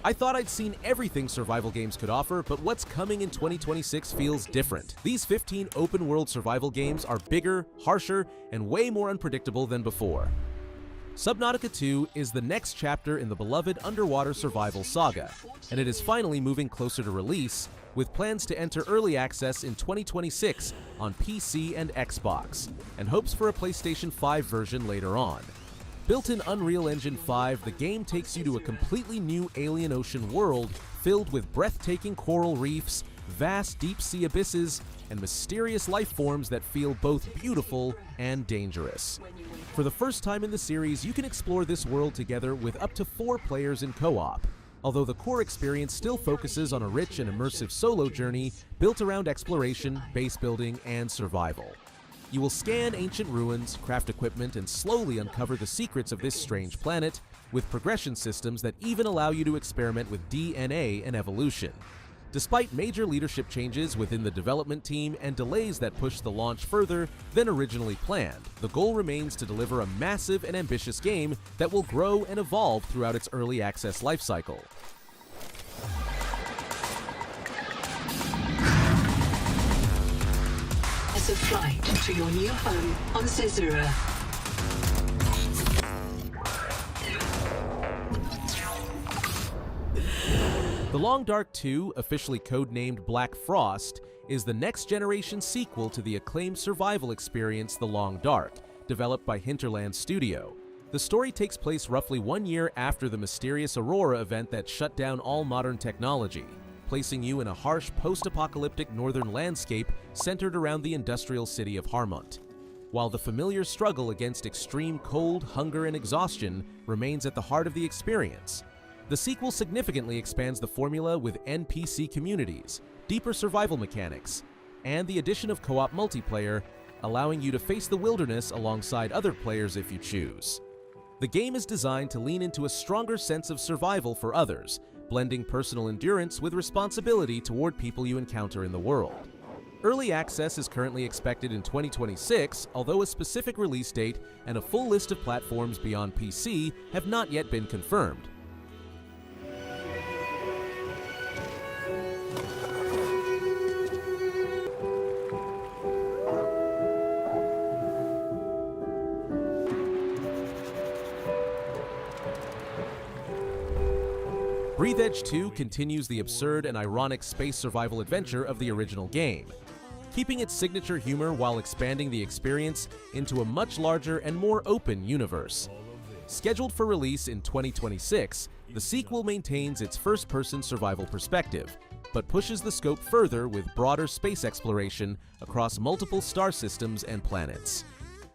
I thought I'd seen everything survival games could offer, but what's coming in 2026 feels different. These 15 open-world survival games are bigger, harsher, and way more unpredictable than before. Subnautica 2 is the next chapter in the beloved underwater survival saga, and it is finally moving closer to release, with plans to enter early access in 2026 on PC and Xbox, and hopes for a PlayStation 5 version later on. Built in Unreal Engine 5, the game takes you to a completely new alien ocean world filled with breathtaking coral reefs, vast deep-sea abysses, and mysterious life forms that feel both beautiful and dangerous. For the first time in the series, you can explore this world together with up to 4 players in co-op, although the core experience still focuses on a rich and immersive solo journey built around exploration, base building, and survival. You will scan ancient ruins, craft equipment, and slowly uncover the secrets of this strange planet, with progression systems that even allow you to experiment with DNA and evolution. Despite major leadership changes within the development team and delays that push the launch further than originally planned, the goal remains to deliver a massive and ambitious game that will grow and evolve throughout its early access lifecycle. As a flight to your new home on Caesura. The Long Dark 2, officially codenamed Black Frost, is the next-generation sequel to the acclaimed survival experience The Long Dark, developed by Hinterland Studio. The story takes place roughly 1 year after the mysterious Aurora event that shut down all modern technology, placing you in a harsh post-apocalyptic northern landscape centered around the industrial city of Harmont. While the familiar struggle against extreme cold, hunger, and exhaustion remains at the heart of the experience, the sequel significantly expands the formula with NPC communities, deeper survival mechanics, and the addition of co-op multiplayer, allowing you to face the wilderness alongside other players if you choose. The game is designed to lean into a stronger sense of survival for others, blending personal endurance with responsibility toward people you encounter in the world. Early access is currently expected in 2026, although a specific release date and a full list of platforms beyond PC have not yet been confirmed. Breathedge 2 continues the absurd and ironic space survival adventure of the original game, keeping its signature humor while expanding the experience into a much larger and more open universe. Scheduled for release in 2026, the sequel maintains its first-person survival perspective, but pushes the scope further with broader space exploration across multiple star systems and planets.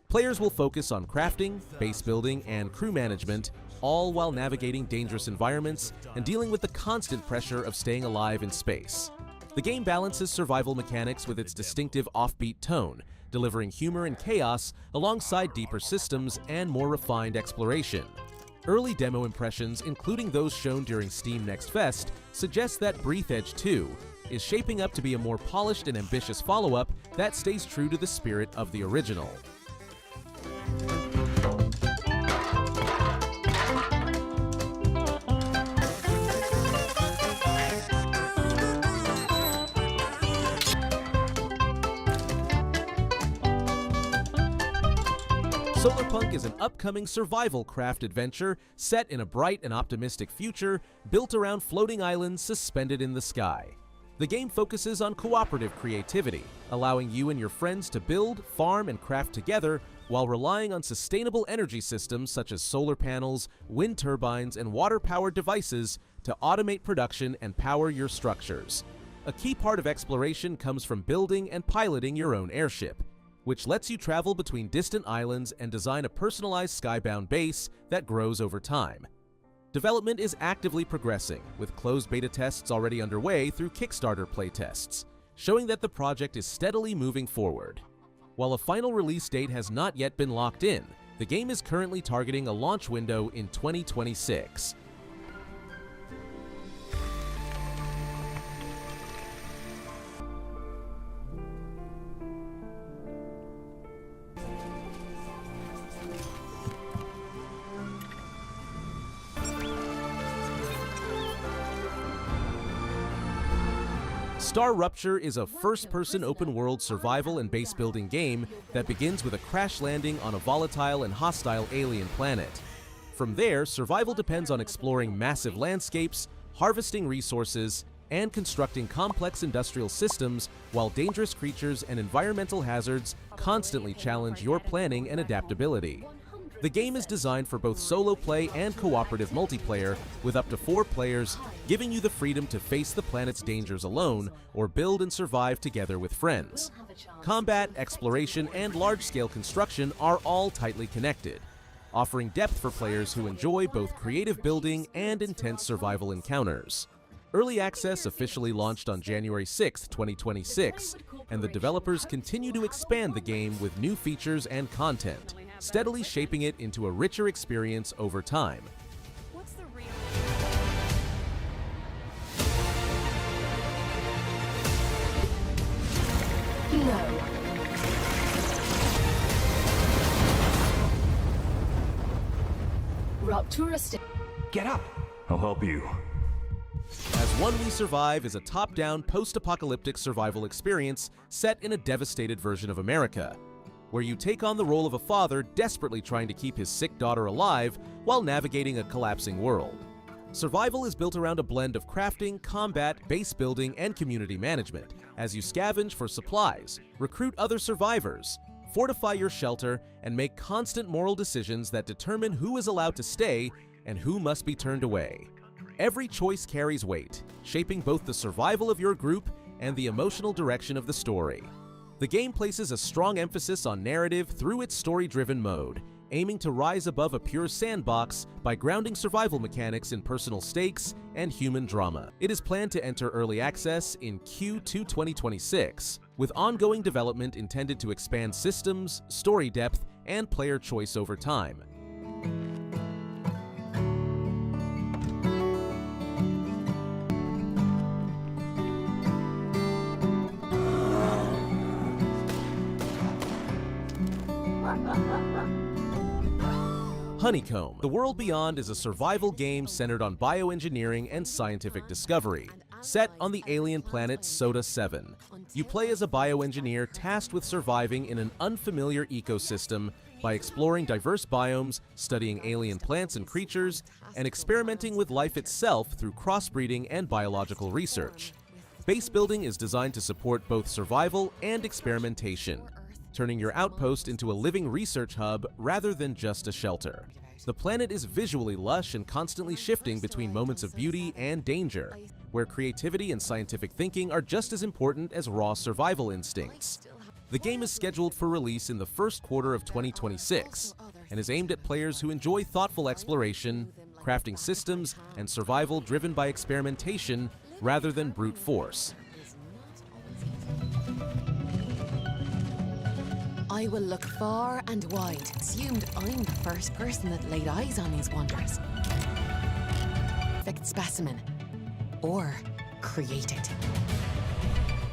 Players will focus on crafting, base building, and crew management, all while navigating dangerous environments and dealing with the constant pressure of staying alive in space. The game balances survival mechanics with its distinctive offbeat tone, delivering humor and chaos alongside deeper systems and more refined exploration. Early demo impressions, including those shown during Steam Next Fest, suggest that Breathedge 2 is shaping up to be a more polished and ambitious follow-up that stays true to the spirit of the original. Solarpunk is an upcoming survival craft adventure set in a bright and optimistic future built around floating islands suspended in the sky. The game focuses on cooperative creativity, allowing you and your friends to build, farm, and craft together while relying on sustainable energy systems such as solar panels, wind turbines, and water-powered devices to automate production and power your structures. A key part of exploration comes from building and piloting your own airship, which lets you travel between distant islands and design a personalized skybound base that grows over time. Development is actively progressing, with closed beta tests already underway through Kickstarter playtests, showing that the project is steadily moving forward. While a final release date has not yet been locked in, the game is currently targeting a launch window in 2026. Star Rupture is a first-person open-world survival and base-building game that begins with a crash landing on a volatile and hostile alien planet. From there, survival depends on exploring massive landscapes, harvesting resources, and constructing complex industrial systems, while dangerous creatures and environmental hazards constantly challenge your planning and adaptability. The game is designed for both solo play and cooperative multiplayer, with up to 4 players, giving you the freedom to face the planet's dangers alone or build and survive together with friends. Combat, exploration, and large-scale construction are all tightly connected, offering depth for players who enjoy both creative building and intense survival encounters. Early Access officially launched on January 6, 2026, and the developers continue to expand the game with new features and content, steadily shaping it into a richer experience over time. What's the real... No. Rupture. Get up! I'll help you. As One We Survive is a top-down, post-apocalyptic survival experience set in a devastated version of America, where you take on the role of a father desperately trying to keep his sick daughter alive while navigating a collapsing world. Survival is built around a blend of crafting, combat, base building, and community management, as you scavenge for supplies, recruit other survivors, fortify your shelter, and make constant moral decisions that determine who is allowed to stay and who must be turned away. Every choice carries weight, shaping both the survival of your group and the emotional direction of the story. The game places a strong emphasis on narrative through its story-driven mode, aiming to rise above a pure sandbox by grounding survival mechanics in personal stakes and human drama. It is planned to enter early access in Q2 2026, with ongoing development intended to expand systems, story depth, and player choice over time. Honeycomb: The World Beyond is a survival game centered on bioengineering and scientific discovery, set on the alien planet Sota 7. You play as a bioengineer tasked with surviving in an unfamiliar ecosystem by exploring diverse biomes, studying alien plants and creatures, and experimenting with life itself through crossbreeding and biological research. Base building is designed to support both survival and experimentation, turning your outpost into a living research hub rather than just a shelter. The planet is visually lush and constantly shifting between moments of beauty and danger, where creativity and scientific thinking are just as important as raw survival instincts. The game is scheduled for release in the first quarter of 2026 and is aimed at players who enjoy thoughtful exploration, crafting systems, and survival driven by experimentation rather than brute force. I will look far and wide, assumed I'm the first person that laid eyes on these wonders. Perfect specimen. Or created.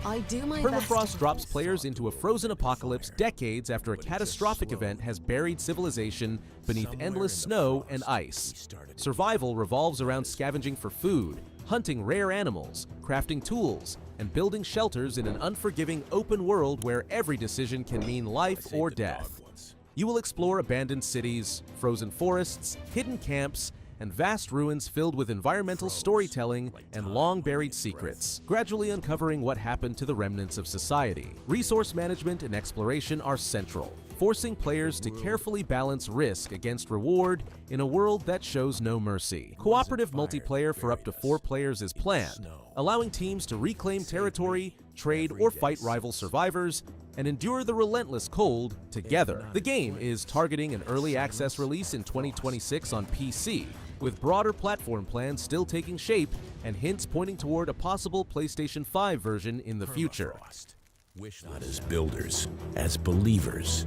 I do my best. Permafrost drops players into a frozen apocalypse decades after a catastrophic event has buried civilization beneath endless snow and ice. Survival revolves around scavenging for food, hunting rare animals, crafting tools, and building shelters in an unforgiving open world where every decision can mean life or death. You will explore abandoned cities, frozen forests, hidden camps, and vast ruins filled with environmental storytelling and long-buried secrets, gradually uncovering what happened to the remnants of society. Resource management and exploration are central, forcing players to carefully balance risk against reward in a world that shows no mercy. Cooperative multiplayer for up to 4 players is planned, allowing teams to reclaim territory, trade or fight rival survivors, and endure the relentless cold together. The game is targeting an early access release in 2026 on PC, with broader platform plans still taking shape and hints pointing toward a possible PlayStation 5 version in the future. Not as builders, as believers.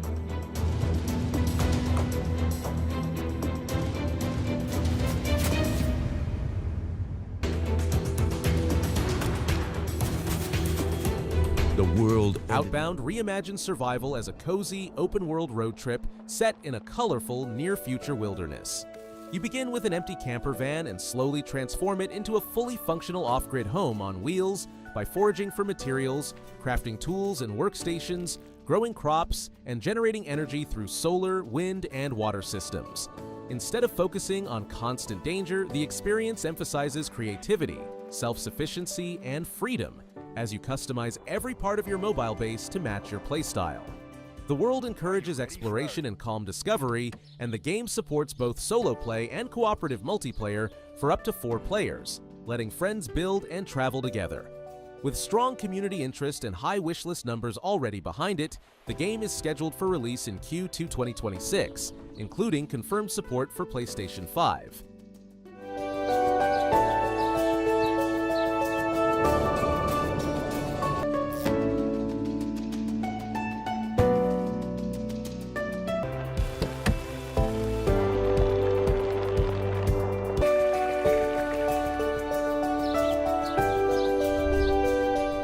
The world Outbound reimagines survival as a cozy, open-world road trip set in a colorful, near-future wilderness. You begin with an empty camper van and slowly transform it into a fully functional off-grid home on wheels by foraging for materials, crafting tools and workstations, growing crops, and generating energy through solar, wind, and water systems. Instead of focusing on constant danger, the experience emphasizes creativity, self-sufficiency, and freedom as you customize every part of your mobile base to match your playstyle. The world encourages exploration and calm discovery, and the game supports both solo play and cooperative multiplayer for up to 4 players, letting friends build and travel together. With strong community interest and high wishlist numbers already behind it, the game is scheduled for release in Q2 2026, including confirmed support for PlayStation 5.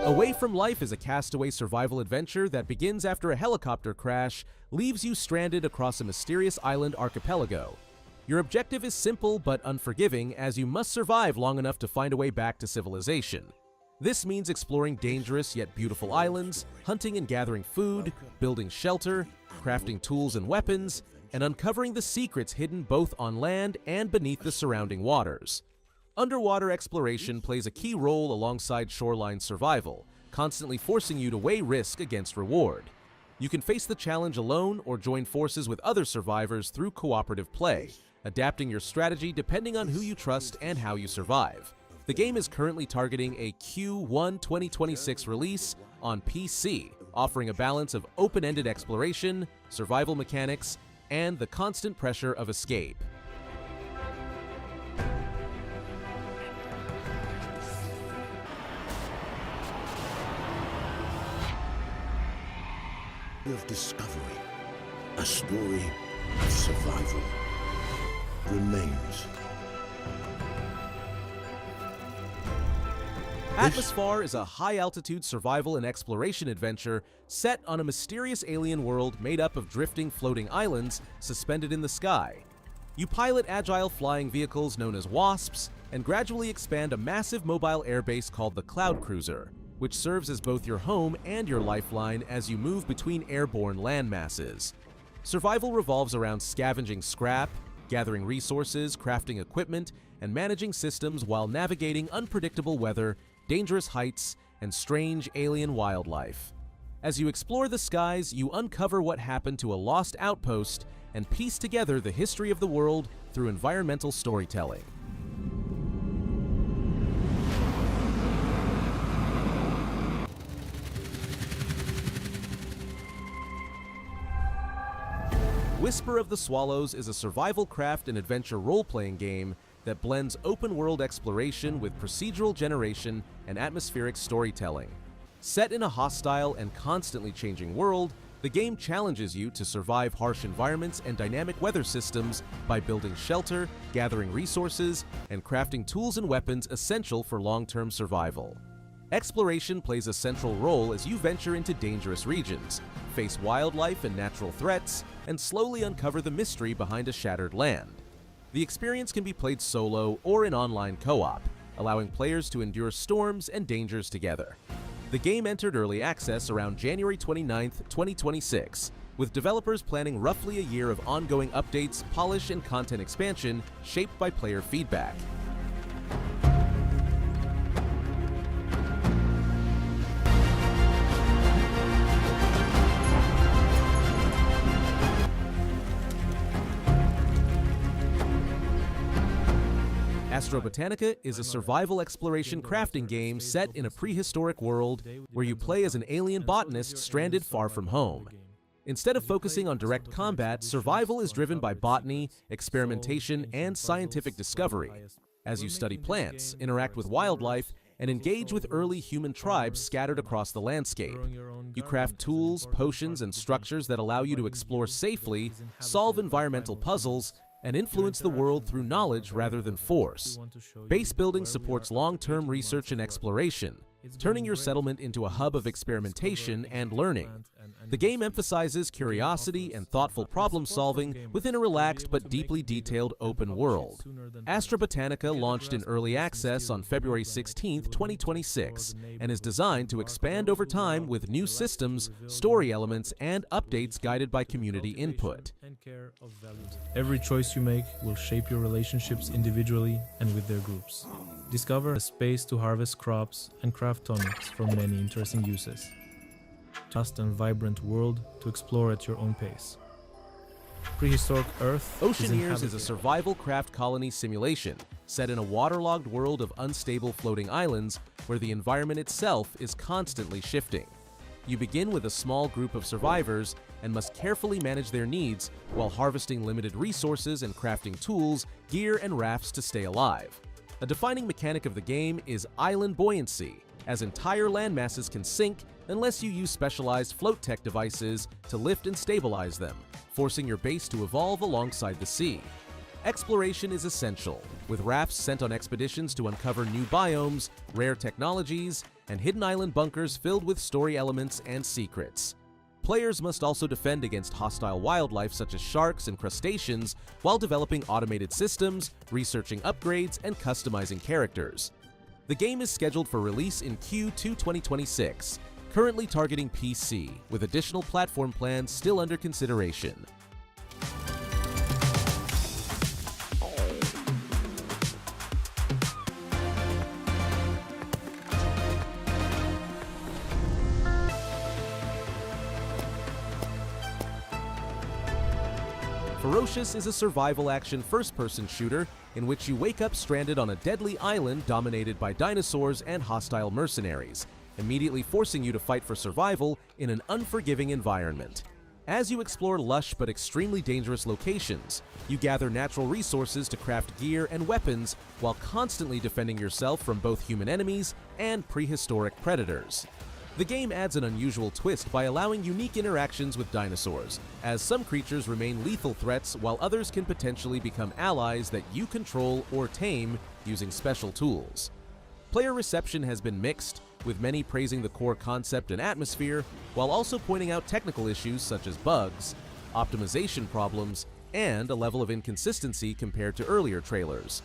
Away from Life is a castaway survival adventure that begins after a helicopter crash leaves you stranded across a mysterious island archipelago. Your objective is simple but unforgiving, as you must survive long enough to find a way back to civilization. This means exploring dangerous yet beautiful islands, hunting and gathering food, building shelter, crafting tools and weapons, and uncovering the secrets hidden both on land and beneath the surrounding waters. Underwater exploration plays a key role alongside shoreline survival, constantly forcing you to weigh risk against reward. You can face the challenge alone or join forces with other survivors through cooperative play, adapting your strategy depending on who you trust and how you survive. The game is currently targeting a Q1 2026 release on PC, offering a balance of open-ended exploration, survival mechanics, and the constant pressure of escape. Of discovery, a story of survival remains. Atmosfar is a high-altitude survival and exploration adventure set on a mysterious alien world made up of drifting floating islands suspended in the sky. You pilot agile flying vehicles known as Wasps and gradually expand a massive mobile airbase called the Cloud Cruiser, which serves as both your home and your lifeline as you move between airborne landmasses. Survival revolves around scavenging scrap, gathering resources, crafting equipment, and managing systems while navigating unpredictable weather, dangerous heights, and strange alien wildlife. As you explore the skies, you uncover what happened to a lost outpost and piece together the history of the world through environmental storytelling. Whisper of the Swallows is a survival craft and adventure role-playing game that blends open-world exploration with procedural generation and atmospheric storytelling. Set in a hostile and constantly changing world, the game challenges you to survive harsh environments and dynamic weather systems by building shelter, gathering resources, and crafting tools and weapons essential for long-term survival. Exploration plays a central role as you venture into dangerous regions, face wildlife and natural threats, and slowly uncover the mystery behind a shattered land. The experience can be played solo or in online co-op, allowing players to endure storms and dangers together. The game entered early access around January 29, 2026, with developers planning roughly a year of ongoing updates, polish, and content expansion shaped by player feedback. Astro Botanica is a survival exploration crafting game set in a prehistoric world where you play as an alien botanist stranded far from home. Instead of focusing on direct combat, survival is driven by botany, experimentation, and scientific discovery. As you study plants, interact with wildlife, and engage with early human tribes scattered across the landscape. You craft tools, potions, and structures that allow you to explore safely, solve environmental puzzles, and influence the world through knowledge rather than force. Base building supports long-term research and exploration, turning your settlement into a hub of experimentation and learning. The game emphasizes curiosity and thoughtful problem-solving within a relaxed but deeply detailed open world. Astra Botanica launched in early access on February 16, 2026, and is designed to expand over time with new systems, story elements, and updates guided by community input. Every choice you make will shape your relationships individually and with their groups. Discover a space to harvest crops and craft tonics for many interesting uses. Vast and vibrant world to explore at your own pace. Prehistoric Earth Oceaneers is a survival craft colony simulation set in a waterlogged world of unstable floating islands where the environment itself is constantly shifting. You begin with a small group of survivors and must carefully manage their needs while harvesting limited resources and crafting tools, gear, and rafts to stay alive. A defining mechanic of the game is island buoyancy, as entire landmasses can sink unless you use specialized float tech devices to lift and stabilize them, forcing your base to evolve alongside the sea. Exploration is essential, with rafts sent on expeditions to uncover new biomes, rare technologies, and hidden island bunkers filled with story elements and secrets. Players must also defend against hostile wildlife such as sharks and crustaceans while developing automated systems, researching upgrades, and customizing characters. The game is scheduled for release in Q2 2026, currently targeting PC, with additional platform plans still under consideration. Ferocious is a survival action first-person shooter in which you wake up stranded on a deadly island dominated by dinosaurs and hostile mercenaries, immediately forcing you to fight for survival in an unforgiving environment. As you explore lush but extremely dangerous locations, you gather natural resources to craft gear and weapons while constantly defending yourself from both human enemies and prehistoric predators. The game adds an unusual twist by allowing unique interactions with dinosaurs, as some creatures remain lethal threats while others can potentially become allies that you control or tame using special tools. Player reception has been mixed, with many praising the core concept and atmosphere, while also pointing out technical issues such as bugs, optimization problems, and a level of inconsistency compared to earlier trailers.